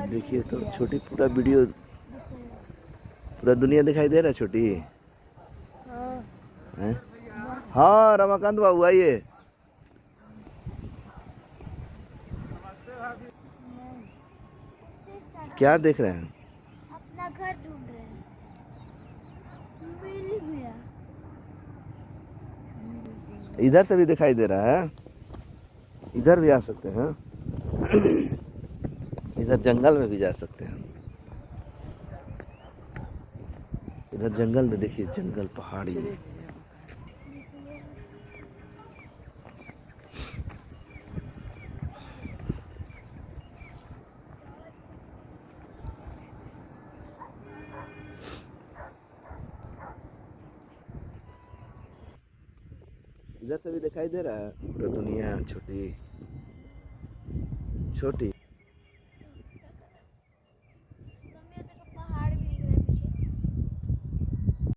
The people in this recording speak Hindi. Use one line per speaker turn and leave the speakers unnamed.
देखिए तो छोटी पूरा वीडियो, पूरा दुनिया दिखाई दे रहा है छोटी। हैं? हाँ रमाकांत बाबू आइए। क्या देख रहे हैं?
अपना घर ढूंढ रहे हैं। मिल गया।
इधर से भी दिखाई दे रहा है, इधर भी आ सकते हैं। इधर जंगल में भी जा सकते हैं। इधर जंगल में देखिए, जंगल पहाड़ी। इधर से भी दिखाई दे रहा है पूरा दुनिया, छोटी छोटी।